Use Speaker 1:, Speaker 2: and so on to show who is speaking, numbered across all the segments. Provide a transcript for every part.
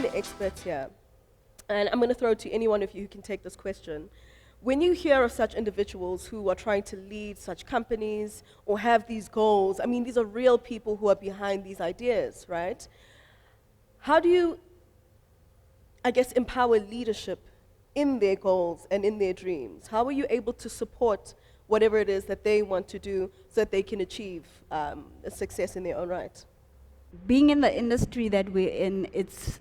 Speaker 1: really experts here, and I'm going to throw it to any one of you who can take this question. When you hear of such individuals who are trying to lead such companies or have these goals, I mean, these are real people who are behind these ideas, right? How do you, I guess, empower leadership in their goals and in their dreams? How are you able to support whatever it is that they want to do so that they can achieve a success in their own right?
Speaker 2: Being in the industry that we're in, it's,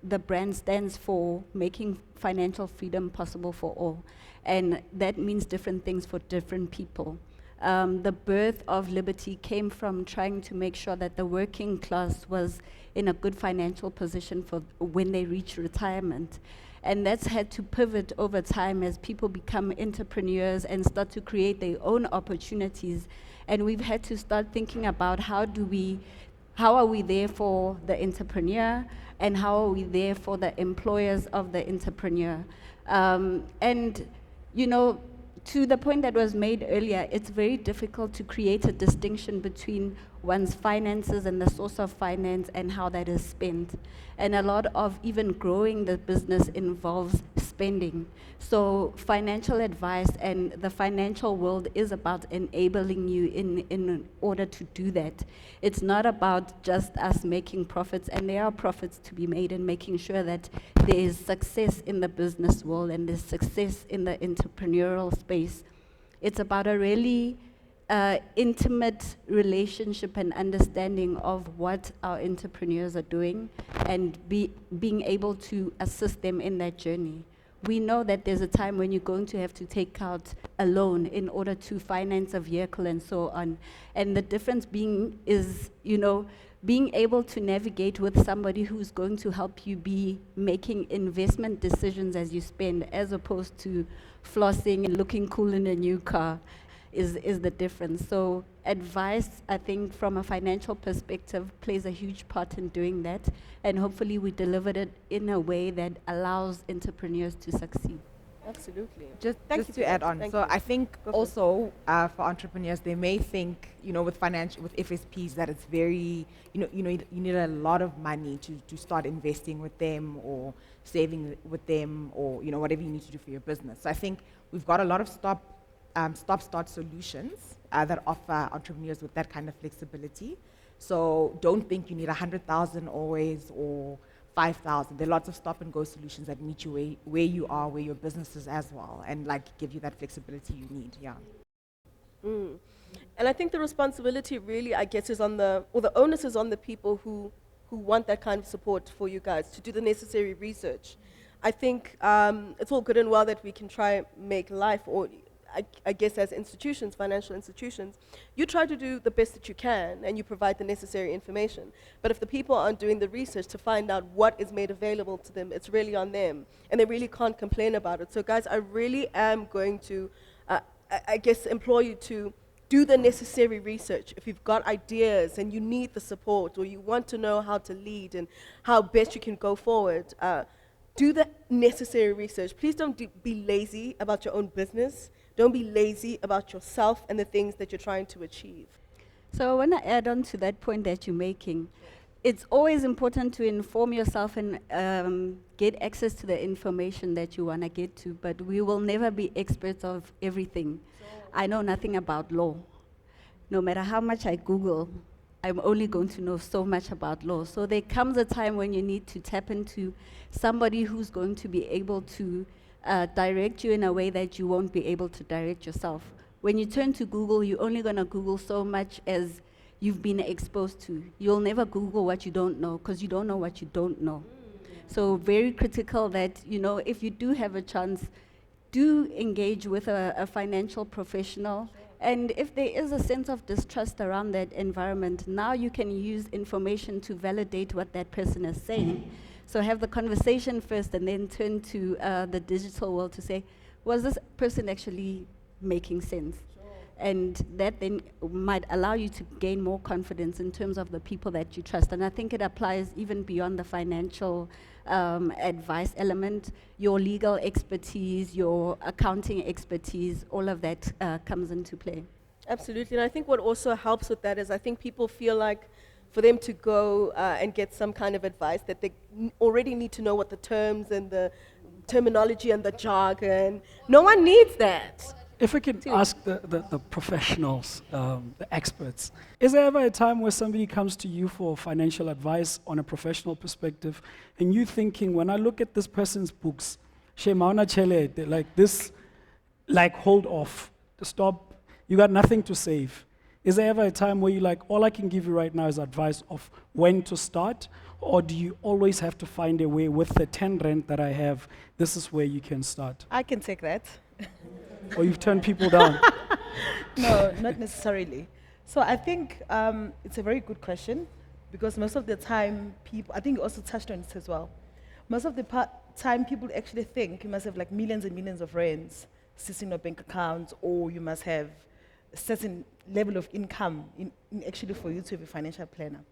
Speaker 2: the brand stands for making financial freedom possible for all. And that means different things for different people. The birth of Liberty came from trying to make sure that the working class was in a good financial position for when they reach retirement. And that's had to pivot over time as people become entrepreneurs and start to create their own opportunities. And we've had to start thinking about how are we there for the entrepreneur, and how are we there for the employers of the entrepreneur. And, to the point that was made earlier, it's very difficult to create a distinction between one's finances and the source of finance and how that is spent. And a lot of even growing the business involves spending. So financial advice and the financial world is about enabling you in order to do that. It's not about just us making profits, and there are profits to be made, and making sure that there is success in the business world and there's success in the entrepreneurial space. It's about a really intimate relationship and understanding of what our entrepreneurs are doing, and being able to assist them in that journey. We know that there's a time when you're going to have to take out a loan in order to finance a vehicle and so on. And the difference being is, being able to navigate with somebody who's going to help you be making investment decisions as you spend, as opposed to flossing and looking cool in a new car, is the difference. So advice, I think, from a financial perspective, plays a huge part in doing that, and hopefully we delivered it in a way that allows entrepreneurs to succeed.
Speaker 1: Absolutely.
Speaker 3: Just to add on, I think also for entrepreneurs, they may think, with FSPs, that it's very, you need a lot of money to start investing with them or saving with them, or whatever you need to do for your business. So I think we've got a lot of stop-start solutions that offer entrepreneurs with that kind of flexibility. So don't think you need 100,000 always, or 5,000. There are lots of stop-and-go solutions that meet you where you are, where your business is as well, and give you that flexibility you need. Yeah.
Speaker 1: And I think the responsibility really, I guess, is the onus is on the people who want that kind of support for you guys to do the necessary research. I think it's all good and well that we can try make life, or I guess as institutions, financial institutions, you try to do the best that you can and you provide the necessary information. But if the people aren't doing the research to find out what is made available to them, it's really on them. And they really can't complain about it. So guys, I really am going to, I guess, implore you to do the necessary research. If you've got ideas and you need the support, or you want to know how to lead and how best you can go forward, do the necessary research. Please don't be lazy about your own business. Don't be lazy about yourself and the things that you're trying to achieve.
Speaker 2: So I want to add on to that point that you're making. It's always important to inform yourself and get access to the information that you want to get to, but we will never be experts of everything. I know nothing about law. No matter how much I Google, I'm only going to know so much about law. So there comes a time when you need to tap into somebody who's going to be able to direct you in a way that you won't be able to direct yourself. When you turn to Google, you're only going to Google so much as you've been exposed to. You'll never Google what you don't know, because you don't know what you don't know. So very critical that, if you do have a chance, do engage with a financial professional. And if there is a sense of distrust around that environment, now you can use information to validate what that person is saying. So have the conversation first, and then turn to the digital world to say, was this person actually making sense? Sure. And that then might allow you to gain more confidence in terms of the people that you trust. And I think it applies even beyond the financial advice element. Your legal expertise, your accounting expertise, all of that comes into play.
Speaker 1: Absolutely. And I think what also helps with that is I think people feel like for them to go and get some kind of advice, that they already need to know what the terms and the terminology and the jargon. No one needs that.
Speaker 4: If we can ask the professionals, the experts, is there ever a time where somebody comes to you for financial advice on a professional perspective, and you thinking, when I look at this person's books, Shemauna Chele, like this, like hold off, stop, you got nothing to save. Is there ever a time where you're like, all I can give you right now is advice of when to start, or do you always have to find a way with the 10 rand that I have, this is where you can start?
Speaker 5: I can take that.
Speaker 4: Or you've turned people down?
Speaker 5: No, not necessarily. So I think it's a very good question, because most of the time people, I think you also touched on it as well. Most of the time people actually think you must have like millions and millions of rands sitting in your bank accounts, or you must have a certain level of income in actually for you to have a financial planner.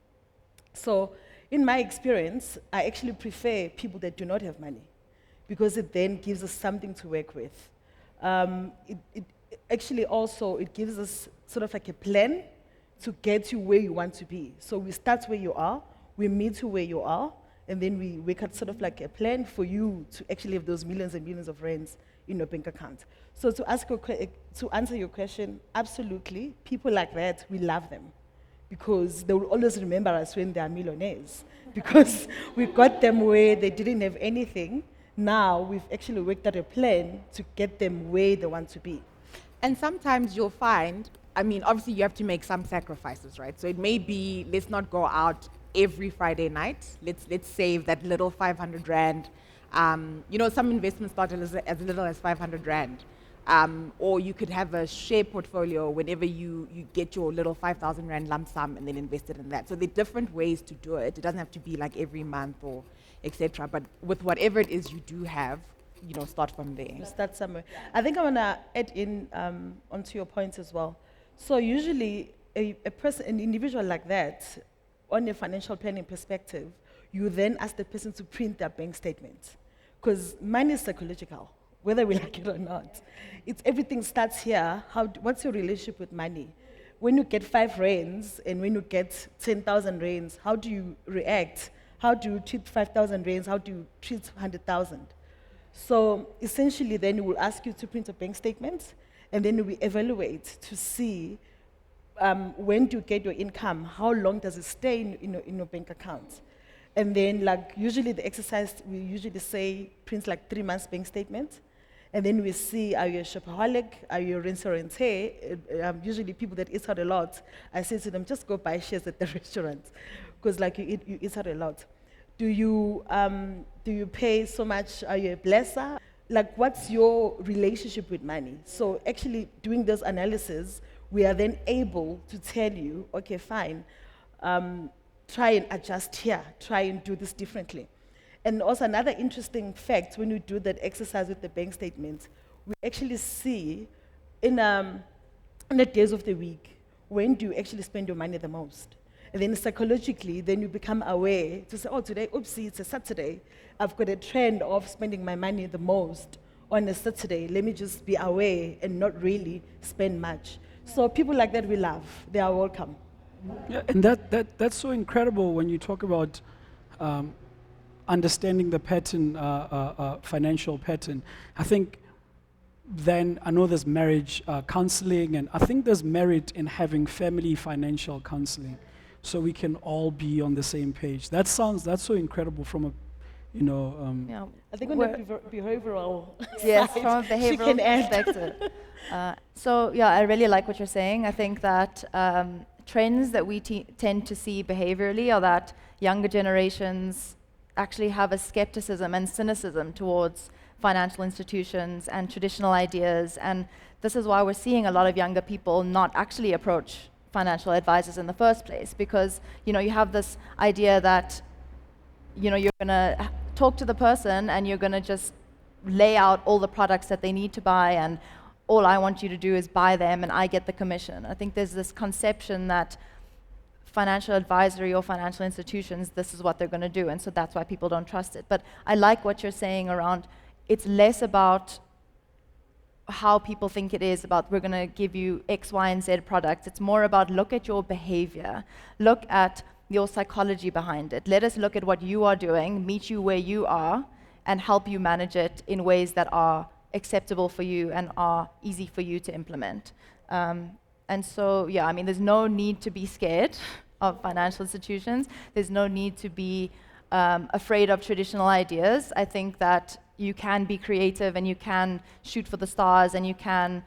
Speaker 5: So in my experience, I actually prefer people that do not have money, because it then gives us something to work with. It actually also, it gives us sort of like a plan to get you where you want to be. So we start where you are, we meet you where you are, and then we work out sort of like a plan for you to actually have those millions and millions of rands in your bank account. So to answer your question, absolutely, people like that, we love them, because they will always remember us when they are millionaires, because we got them where they didn't have anything. Now we've actually worked out a plan to get them where they want to be.
Speaker 3: And sometimes you'll find, I mean, obviously you have to make some sacrifices, right? So it may be, let's not go out every Friday night. Let's save that little 500 rand. You know, some investments start as little as 500 rand. Or you could have a share portfolio whenever you get your little 5,000 rand lump sum and then invest it in that. So there are different ways to do it. It doesn't have to be like every month or etc. But with whatever it is you do have, you know, start from there.
Speaker 5: You start somewhere. I think I want to add in onto your points as well. So usually a person, an individual like that, on a financial planning perspective, you then ask the person to print their bank statement, because money is psychological, whether we like it or not. Everything starts here. What's your relationship with money? When you get 5 rands and when you get 10,000 rands, how do you react? How do you treat 5,000 rands? How do you treat 100,000? So essentially then we will ask you to print a bank statement, and then we evaluate to see when do you get your income, how long does it stay in your bank account? And then like usually the exercise, we usually say print like 3 months bank statement, and then we see, are you a shopaholic, are you a rinse-or-rente? Usually people that eat out a lot, I say to them, just go buy shares at the restaurant, because like you eat out a lot. Do you pay so much? Are you a blesser? Like, what's your relationship with money? So actually doing this analysis, we are then able to tell you, okay, fine, try and adjust here, try and do this differently. And also another interesting fact, when you do that exercise with the bank statements, we actually see in the days of the week, when do you actually spend your money the most? And then psychologically, then you become aware to say, oh, today, oopsie, it's a Saturday. I've got a trend of spending my money the most on a Saturday. Let me just be aware and not really spend much. So people like that we love. They are welcome.
Speaker 4: Yeah, and that's so incredible when you talk about understanding the pattern, financial pattern. I think then, I know there's marriage counseling, and I think there's merit in having family financial counseling, so we can all be on the same page. That's so incredible from a,
Speaker 2: Yeah.
Speaker 5: I think on the behavioral
Speaker 6: Yes,
Speaker 5: side,
Speaker 6: from a
Speaker 5: she can
Speaker 6: behavioral
Speaker 5: add.
Speaker 6: perspective. So yeah, I really like what you're saying. I think that trends that we tend to see behaviorally are that younger generations actually have a skepticism and cynicism towards financial institutions and traditional ideas, and this is why we're seeing a lot of younger people not actually approach financial advisors in the first place, because you have this idea that you're going to talk to the person and you're going to just lay out all the products that they need to buy, and all I want you to do is buy them and I get the commission. I think there's this conception that financial advisory or financial institutions, this is what they're going to do, and so that's why people don't trust it. But I like what you're saying around, it's less about how people think it is about we're going to give you X, Y, and Z products. It's more about look at your behavior, look at your psychology behind it. Let us look at what you are doing, meet you where you are, and help you manage it in ways that are acceptable for you and are easy for you to implement. And so, yeah, I mean, there's no need to be scared of financial institutions. There's no need to be afraid of traditional ideas. I think that you can be creative and you can shoot for the stars and you can,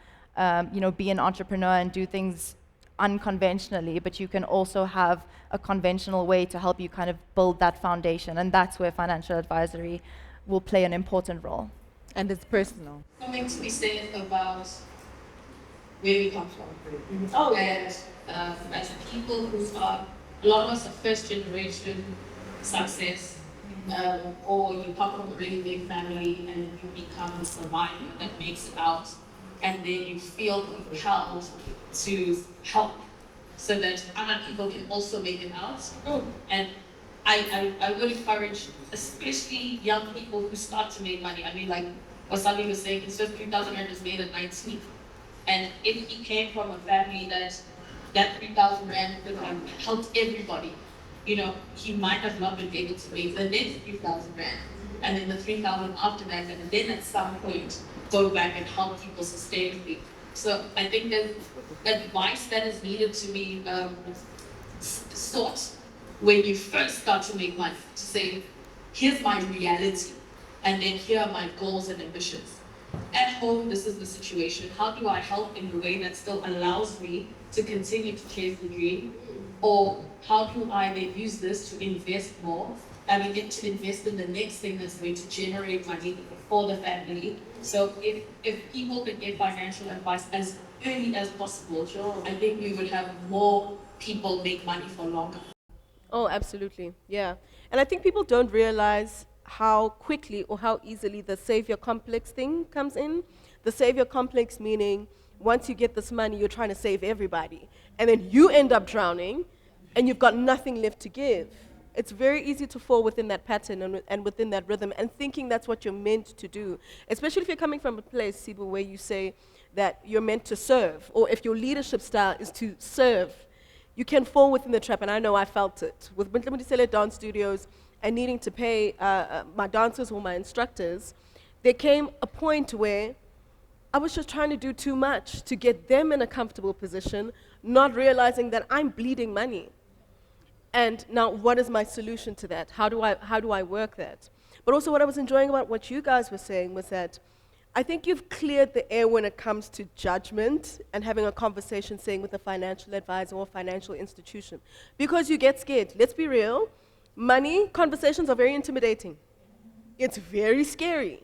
Speaker 6: be an entrepreneur and do things unconventionally, but you can also have a conventional way to help you kind of build that foundation. And that's where financial advisory will play an important role.
Speaker 3: And it's personal.
Speaker 7: Something to be said about where we come from. Oh, and as people who are, a lot of us are first generation success, or you come from a really big family and you become a survivor that makes it out, and then you feel compelled to help so that other people can also make it out. And I would encourage, especially young people who start to make money. I mean, like what Sally was saying, it's just 3,000 rand is made at 19. And if he came from a family that 3,000 rand could have helped everybody, he might have not been able to make the next 3,000 rand. And then the 3,000 after that, and then at some point, go back and help people sustainably. So I think that advice that is needed to be sought when you first start to make money, to say, here's my reality, and then here are my goals and ambitions. At home, this is the situation. How do I help in a way that still allows me to continue to chase the dream? Or how do I then use this to invest more? I mean, to invest in the next thing that's going to generate money for the family. So if people could get financial advice as early as possible, I think we would have more people make money for longer.
Speaker 1: Oh, absolutely, yeah. And I think people don't realize how quickly or how easily the savior complex thing comes in. The savior complex meaning once you get this money, you're trying to save everybody. And then you end up drowning and you've got nothing left to give. It's very easy to fall within that pattern and within that rhythm and thinking that's what you're meant to do. Especially if you're coming from a place, Sibu, where you say that you're meant to serve, or if your leadership style is to serve, you can fall within the trap, and I know I felt it. With Bontle Modiselle Dance Studios and needing to pay my dancers or my instructors, there came a point where I was just trying to do too much to get them in a comfortable position, not realizing that I'm bleeding money. And now, what is my solution to that? How do I work that? But also what I was enjoying about what you guys were saying was that I think you've cleared the air when it comes to judgment and having a conversation, saying with a financial advisor or financial institution. Because you get scared. Let's be real. Money conversations are very intimidating. It's very scary.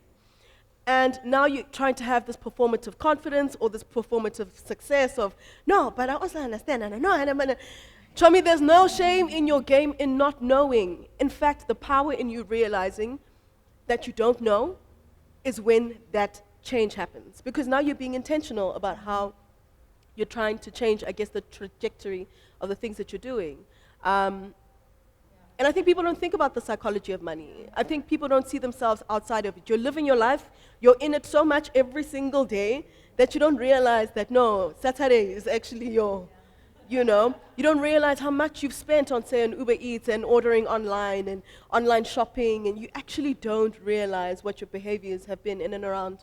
Speaker 1: And now you're trying to have this performative confidence or this performative success of, no, but I also understand, and I know, and I'm gonna. Show me there's no shame in your game in not knowing. In fact, the power in you realizing that you don't know is when that change happens. Because now you're being intentional about how you're trying to change, I guess, the trajectory of the things that you're doing. And I think people don't think about the psychology of money. I think people don't see themselves outside of it. You're living your life, you're in it so much every single day that you don't realize that, no, Saturday is actually your... You don't realize how much you've spent on, say, on Uber Eats and ordering online and online shopping, and you actually don't realize what your behaviors have been in and around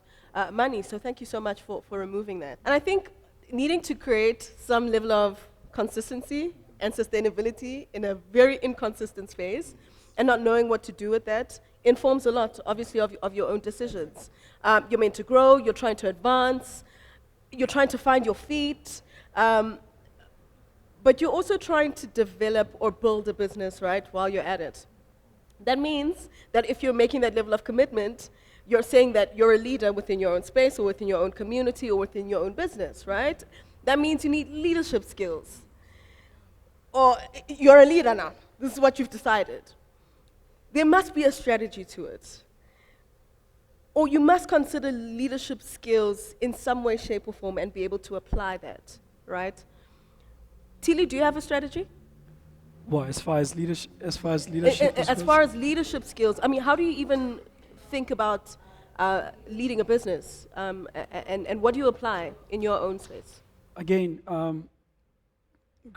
Speaker 1: money. So thank you so much for removing that. And I think needing to create some level of consistency and sustainability in a very inconsistent space and not knowing what to do with that informs a lot, obviously, of your own decisions. You're meant to grow, you're trying to advance, you're trying to find your feet, but you're also trying to develop or build a business, right, while you're at it. That means that if you're making that level of commitment, you're saying that you're a leader within your own space or within your own community or within your own business, right? That means you need leadership skills. Or you're a leader now. This is what you've decided. There must be a strategy to it. Or you must consider leadership skills in some way, shape, or form and be able to apply that, right? Tilly, do you have a strategy?
Speaker 4: Well, as far as leadership
Speaker 1: As far as leadership skills, I mean, how do you even think about leading a business? And what do you apply in your own space?
Speaker 4: Again,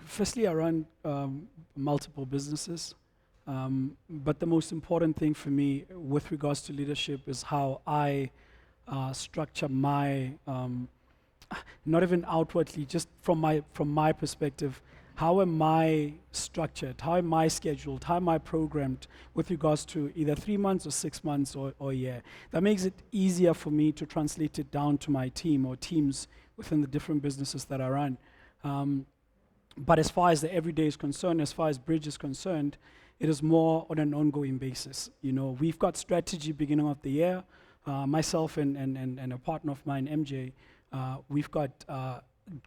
Speaker 4: Firstly, I run multiple businesses. But the most important thing for me with regards to leadership is how I structure my, not even outwardly, just from my perspective, how am I structured, how am I scheduled, how am I programmed with regards to either 3 months or 6 months or a year. That makes it easier for me to translate it down to my team or teams within the different businesses that I run. But as far as the everyday is concerned, as far as Bridge is concerned, it is more on an ongoing basis. We've got strategy beginning of the year. Myself and a partner of mine, MJ, we've got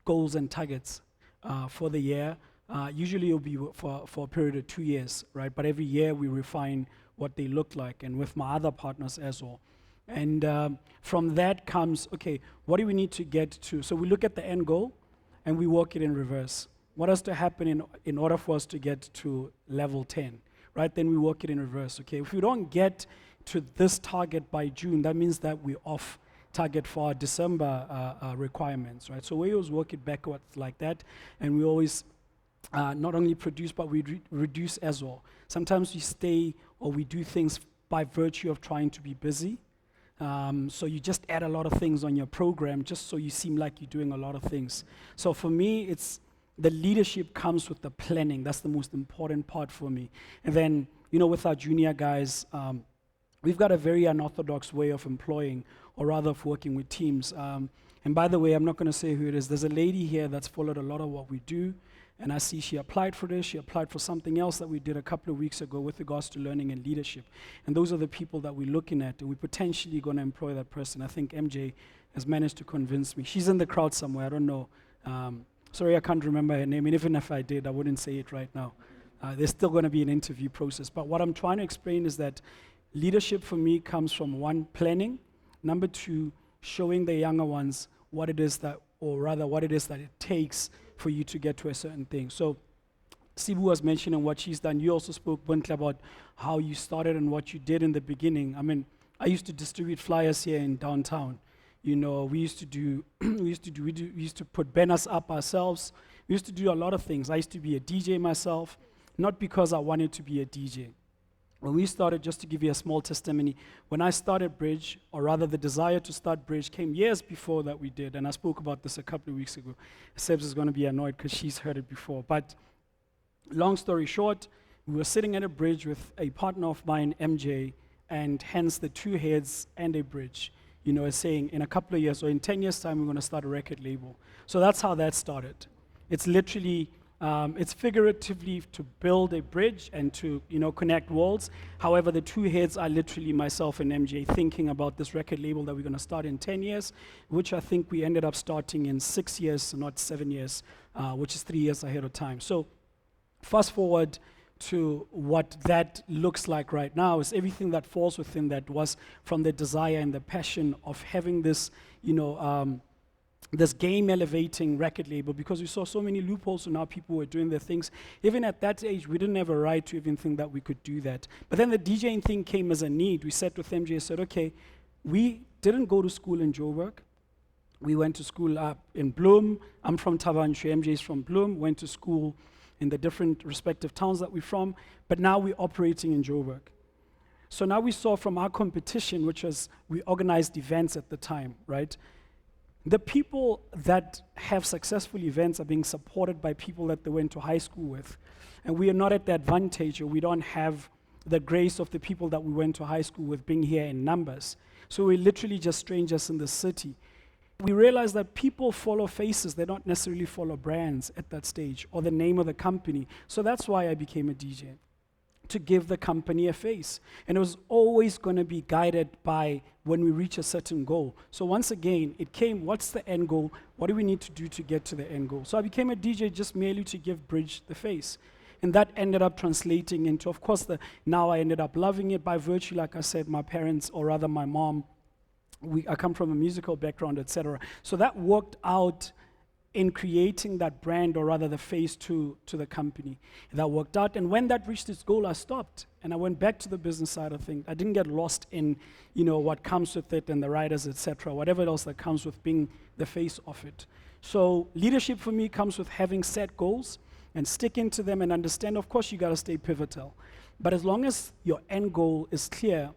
Speaker 4: goals and targets for the year. Usually it'll be for a period of 2 years, right? But every year we refine what they look like, and with my other partners as well. And from that comes, okay, what do we need to get to? So we look at the end goal, and we work it in reverse. What has to happen in order for us to get to level 10, right? Then we work it in reverse, okay? If we don't get to this target by June, that means that we're off target for our December requirements, right? So we always work it backwards like that, and we always not only produce, but we reduce as well. Sometimes we stay or we do things by virtue of trying to be busy. So you just add a lot of things on your program just so you seem like you're doing a lot of things. So for me, it's the leadership comes with the planning. That's the most important part for me. And then, with our junior guys, we've got a very unorthodox way of employing, or rather of working with teams. And by the way, I'm not going to say who it is. There's a lady here that's followed a lot of what we do. And I see she applied for this. She applied for something else that we did a couple of weeks ago with regards to learning and leadership. And those are the people that we're looking at. And we're potentially going to employ that person. I think MJ has managed to convince me. She's in the crowd somewhere. I don't know. Sorry, I can't remember her name. And even if I did, I wouldn't say it right now. There's still going to be an interview process. But what I'm trying to explain is that leadership for me comes from 1, planning. Number 2, showing the younger ones what it is that it takes for you to get to a certain thing. So Sibu was mentioning what she's done. You also spoke, Bontle, about how you started and what you did in the beginning. I mean, I used to distribute flyers here in downtown. We used to put banners up ourselves. We used to do a lot of things. I used to be a DJ myself, not because I wanted to be a DJ. When we started, just to give you a small testimony, when I started Bridge, or rather the desire to start Bridge came years before that we did, and I spoke about this a couple of weeks ago. Sebs is going to be annoyed because she's heard it before. But long story short, we were sitting at a Bridge with a partner of mine, MJ, and hence the 2 heads and a Bridge, saying in a couple of years, or in 10 years' time, we're going to start a record label. So that's how that started. It's literally... it's figuratively to build a bridge and to, connect worlds. However, the 2 heads are literally myself and MJ thinking about this record label that we're going to start in 10 years, which I think we ended up starting in 6 years, not 7 years, which is 3 years ahead of time. So fast forward to what that looks like right now is everything that falls within that was from the desire and the passion of having this, this game elevating record label, because we saw so many loopholes, so now people were doing their things. Even at that age, we didn't have a right to even think that we could do that. But then the DJing thing came as a need. We sat with MJ and said, okay, we didn't go to school in Joburg. We went to school up in Bloem. I'm from Tabanchu, MJ is from Bloem, went to school in the different respective towns that we're from, but now we're operating in Joburg. So now we saw from our competition, which was, we organized events at the time, right? The people that have successful events are being supported by people that they went to high school with. And we are not at the advantage, or we don't have the grace of the people that we went to high school with being here in numbers. So we're literally just strangers in the city. We realized that people follow faces, they don't necessarily follow brands at that stage, or the name of the company. So that's why I became a DJ, to give the company a face. And it was always going to be guided by when we reach a certain goal. So once again, it came, what's the end goal? What do we need to do to get to the end goal? So I became a DJ just merely to give Bridge the face. And that ended up translating into, of course, now I ended up loving it by virtue, like I said, my parents, or rather my mom, I come from a musical background, etc. So that worked out in creating that brand, or rather the face to the company. That worked out, and when that reached its goal, I stopped, and I went back to the business side of things. I didn't get lost in, what comes with it and the writers, etc., whatever else that comes with being the face of it. So leadership for me comes with having set goals, and stick into them and understand, of course, you got to stay pivotal. But as long as your end goal is clear,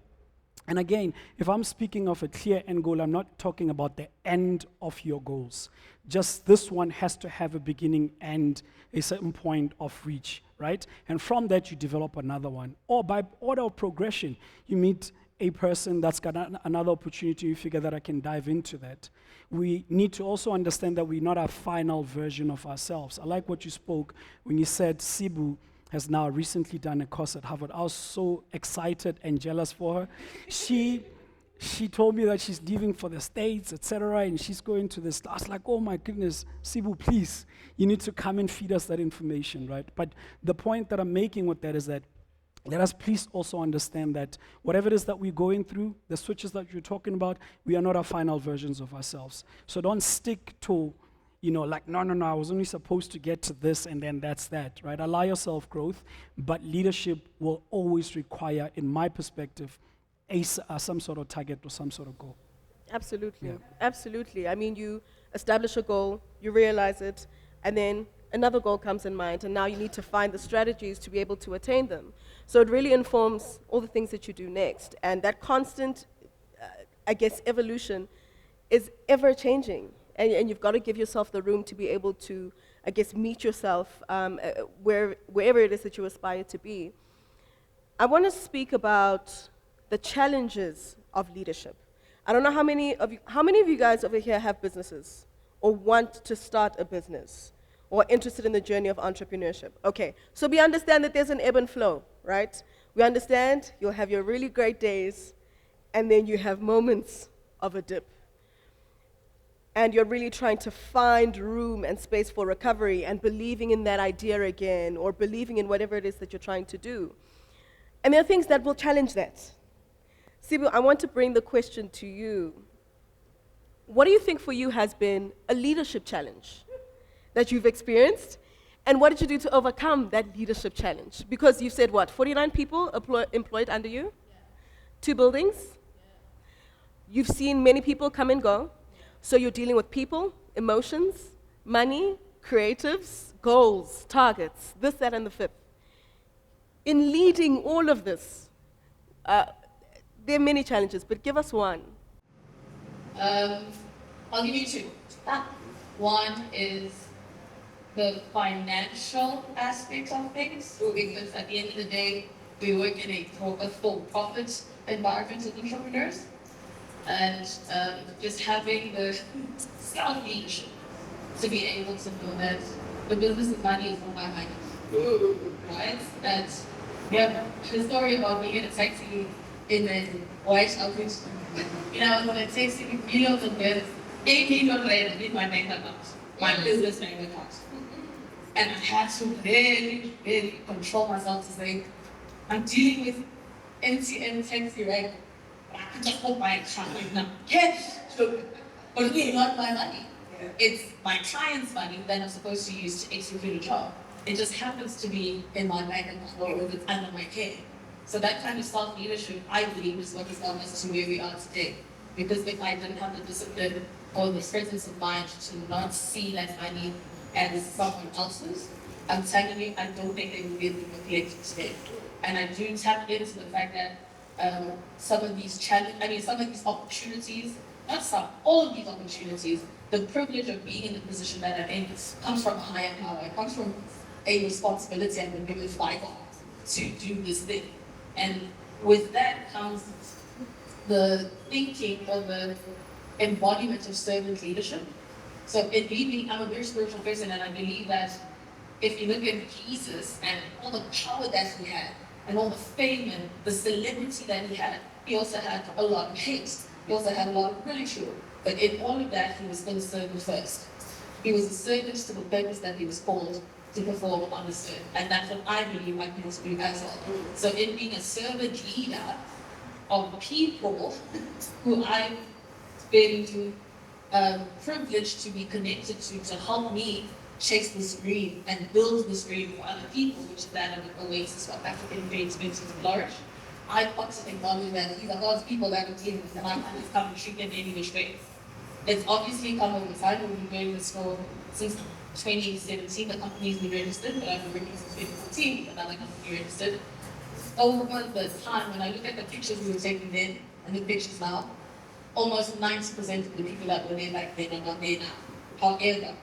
Speaker 4: and again, if I'm speaking of a clear end goal, I'm not talking about the end of your goals. Just this one has to have a beginning and a certain point of reach, right? And from that, you develop another one. Or by order of progression, you meet a person that's got another opportunity, you figure that I can dive into that. We need to also understand that we're not a final version of ourselves. I like what you spoke when you said Sibu has now recently done a course at Harvard. I was so excited and jealous for her. She told me that she's leaving for the States, etc., and she's going to this. I was like, oh my goodness, Sibu, please, you need to come and feed us that information, right? But the point that I'm making with that is that let us please also understand that whatever it is that we're going through, the switches that you're talking about, we are not our final versions of ourselves. So don't stick to, like, no, I was only supposed to get to this and then that's that, right? Allow yourself growth, but leadership will always require, in my perspective, some sort of target or some sort of goal.
Speaker 1: Absolutely.
Speaker 4: Yeah.
Speaker 1: Absolutely. I mean, you establish a goal, you realize it, and then another goal comes in mind, and now you need to find the strategies to be able to attain them. So it really informs all the things that you do next. And that constant, evolution is ever changing. And you've got to give yourself the room to be able to, meet yourself wherever it is that you aspire to be. I want to speak about the challenges of leadership. I don't know how many of you guys over here have businesses or want to start a business or interested in the journey of entrepreneurship. Okay, so we understand that there's an ebb and flow, right? We understand you'll have your really great days, and then you have moments of a dip. And you're really trying to find room and space for recovery and believing in that idea again, or believing in whatever it is that you're trying to do. And there are things that will challenge that. Sibu, I want to bring the question to you. What do you think for you has been a leadership challenge that you've experienced? And what did you do to overcome that leadership challenge? Because you said, 49 people employed under you? Yeah. 2 buildings? Yeah. You've seen many people come and go. So you're dealing with people, emotions, money, creatives, goals, targets, this, that, and the fifth. In leading all of this, there are many challenges, but give us one.
Speaker 7: I'll give you 2. One is the financial aspect of things, because at the end of the day, we work in a for-profit environment as entrepreneurs, and just having the self-leadership to be able to know that the business of money is not my money, right? And the story about being in a taxi in a white outfit, I was on a taxi with millions of dollars, 8 million rand in my bank account, my business bank account. And I had to really, really control myself to say, I'm dealing with MTN taxi, right? But I can just hold my account right now. Yes! But it's not my money. It's my client's money that I'm supposed to use to execute a job. It just happens to be in my bank account or it's under my care. So that kind of self-leadership, I believe, is what has got us to where we are today. Because if I didn't have the discipline or the presence of mind to not see that money as someone else's, I'm telling you, I don't think they would be able to be today. And I do tap into the fact that some of these opportunities, all of these opportunities, the privilege of being in the position that I'm in comes from a higher power. It comes from a responsibility and the given by God to do this thing. And with that comes the thinking of the embodiment of servant leadership. So in me, I'm a very spiritual person, and I believe that if you look at Jesus and all the power that he had, and all the fame and the celebrity that he also had a lot of hate. He also had a lot of ridicule. But in all of that, he was still a servant first. He was a servant to the purpose that he was called to perform on this earth. And that's what I believe my people do as well. So in being a servant leader of people who I've been privileged to be connected to help me chase this dream and build this dream for other people, which is that of the Oasis of African creativity to flourish. I want to acknowledge that these are God's people that are dealing with, and I can't come and treat them any which way. It's obviously come over time. We've been doing this for since 2017. The company's been registered, but I've been working since 2014 with another company registered. Over the time, when I look at the pictures we were taking then and the pictures now, almost 90% of the people that were there back then are not there now. However,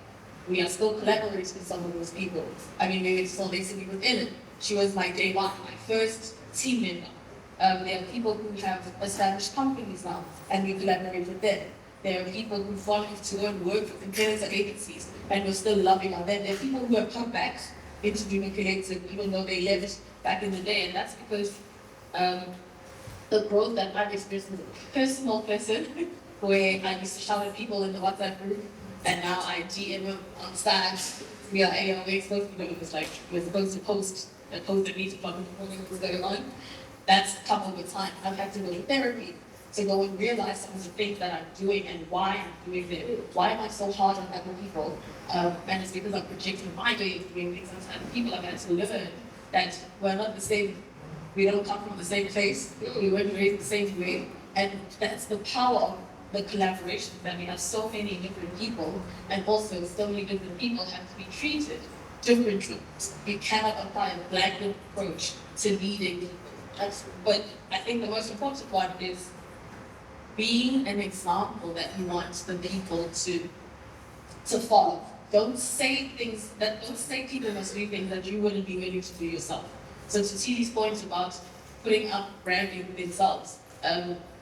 Speaker 7: we are still collaborating with some of those people. I mean, we're still basically within it. She was my day one, my first team member. There are people who have established companies now, and we collaborate with them. There are people who wanted to go and work with competitor agencies, and we're still loving on them. There are people who have come back into Junior Collective, even though they left back in the day, and that's because the growth that I've experienced as a personal person, where I used to shout at people in the WhatsApp group, and now I GM them on stage. We are we're supposed to, it was like, we're supposed to post a meeting from what was going on. That's come over time. I've had to go to therapy to go and realize some of the things that I'm doing and why I'm doing them. Why am I so hard on other people? And it's because I'm projecting my way of doing things on other people. I've had to learn that we're not the same. We don't come from the same place. We weren't raised the same way. And that's the power of the collaboration, that we have so many different people, and also so many different people have to be treated differently. We cannot apply a blanket approach to leading people. But I think the most important one is being an example that you want the people to follow. Don't say people must do things that you wouldn't be willing to do yourself. So to Tili's point about putting up branding themselves,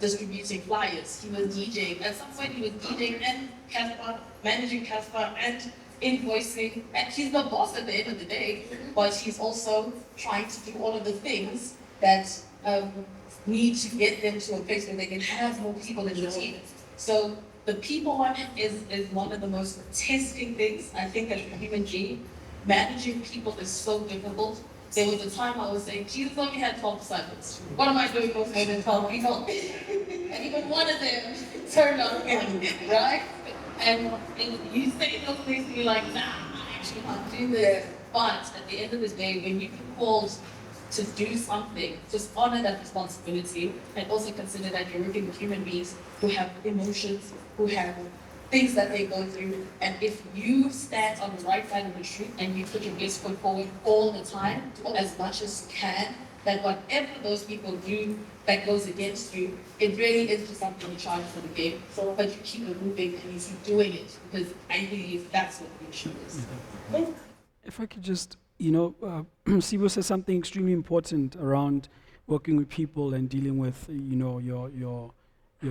Speaker 7: distributing flyers, he was DJing. At some point he was DJing and Casper, managing Casper and invoicing, and he's the boss at the end of the day, but he's also trying to do all of the things that need to get them to a place where they can have more people in the team. So the people one is one of the most testing things, I think, as a human being. Managing people is so difficult. There was a time I was saying, Jesus only had 12 disciples. What am I doing with more than 12 people? And even one of them turned on him, right? And you say those things and you're like, nah, I actually can't do this. But at the end of the day, when you're called to do something, just honor that responsibility, and also consider that you're working with human beings who have emotions, who have things that they go through. And if you stand on the right side of the truth and you put your best foot forward all the time, as much as you can, that whatever those people do that goes against you, it really is just something to charge for the game. So, but you keep it moving and you keep doing it, because I believe that's what the issue is.
Speaker 4: If I could just, Sibo says something extremely important around working with people and dealing with, your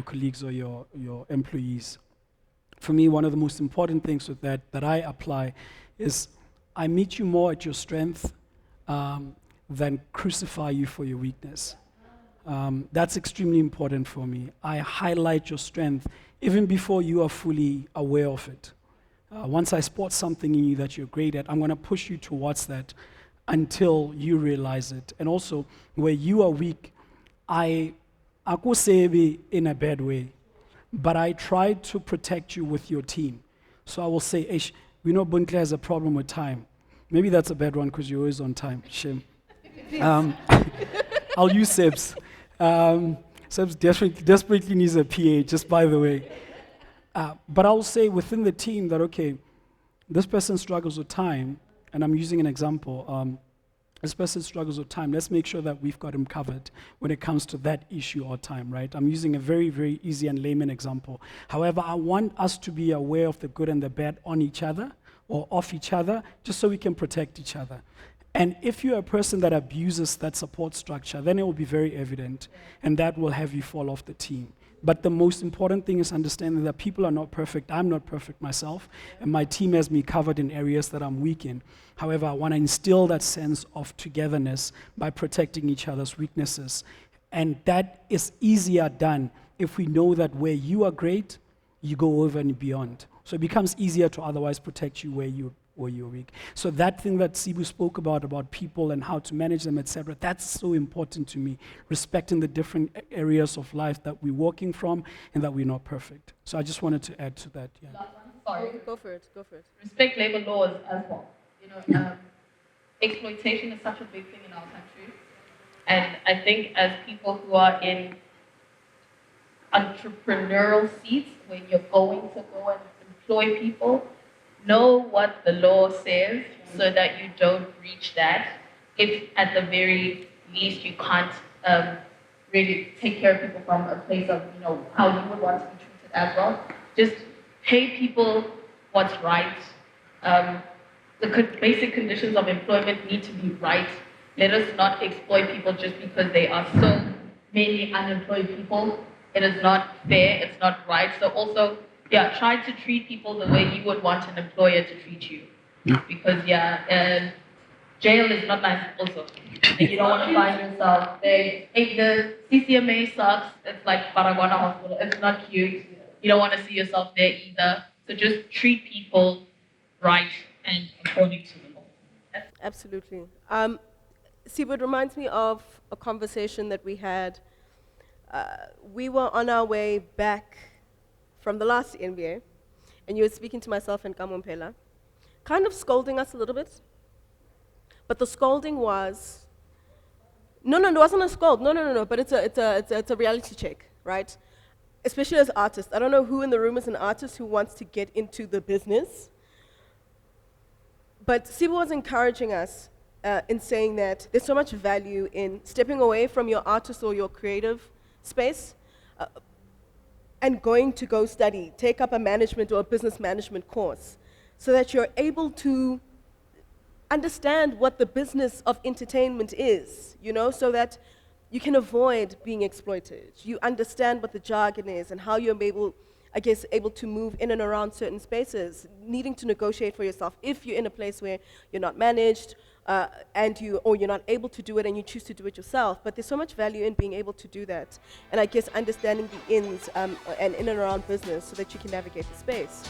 Speaker 4: colleagues or your employees. For me, one of the most important things with that I apply is I meet you more at your strength than crucify you for your weakness. That's extremely important for me. I highlight your strength even before you are fully aware of it. Once I spot something in you that you're great at, I'm going to push you towards that until you realize it. And also, where you are weak, I go say in a bad way, but I try to protect you with your team. So I will say, we know Bontle has a problem with time. Maybe that's a bad one because you're always on time. Shame. I'll use Sebs. Sebs desperately needs a PA, just by the way. But I'll say within the team that, okay, this person struggles with time, and I'm using an example. This person struggles with time. Let's make sure that we've got him covered when it comes to that issue or time, right? I'm using a very, very easy and layman example. However, I want us to be aware of the good and the bad on each other or off each other, just so we can protect each other. And if you're a person that abuses that support structure, then it will be very evident, and that will have you fall off the team. But the most important thing is understanding that people are not perfect. I'm not perfect myself, and my team has me covered in areas that I'm weak in. However, I want to instill that sense of togetherness by protecting each other's weaknesses. And that is easier done if we know that where you are great, you go over and beyond. So it becomes easier to otherwise protect you where you're weak. So that thing that Sibu spoke about people and how to manage them, etc., that's so important to me, respecting the different areas of life that we're working from and that we're not perfect. So I just wanted to add to that. Yeah.
Speaker 7: Sorry.
Speaker 1: Go for it.
Speaker 7: Respect labor laws as well. Exploitation is such a big thing in our country. And I think as people who are in entrepreneurial seats where you're going to go and employ people, know what the law says so that you don't breach that. If at the very least you can't really take care of people from a place of, how you would want to be treated as well. Just pay people what's right. The basic conditions of employment need to be right. Let us not exploit people just because they are so many unemployed people. It is not fair, it's not right. So also, try to treat people the way you would want an employer to treat you. Because jail is not nice also. And you don't want to find yourself there. Hey, the CCMA sucks. It's like Paraguana Hospital. It's not cute. You don't want to see yourself there either. So just treat people right and according to the law.
Speaker 1: Absolutely. See, what reminds me of a conversation that we had. We were on our way back from the last NBA, and you were speaking to myself and Kamompela, kind of scolding us a little bit. But the scolding was, no, it wasn't a scold. No. But it's a reality check, right? Especially as artists. I don't know who in the room is an artist who wants to get into the business. But Sibo was encouraging us in saying that there's so much value in stepping away from your artist or your creative space and going to go study, take up a management or a business management course so that you're able to understand what the business of entertainment is, so that you can avoid being exploited. You understand what the jargon is and how you're able to move in and around certain spaces, needing to negotiate for yourself if you're in a place where you're not managed or you're not able to do it and you choose to do it yourself. But there's so much value in being able to do that. And I guess understanding the ins and in and around business so that you can navigate the space.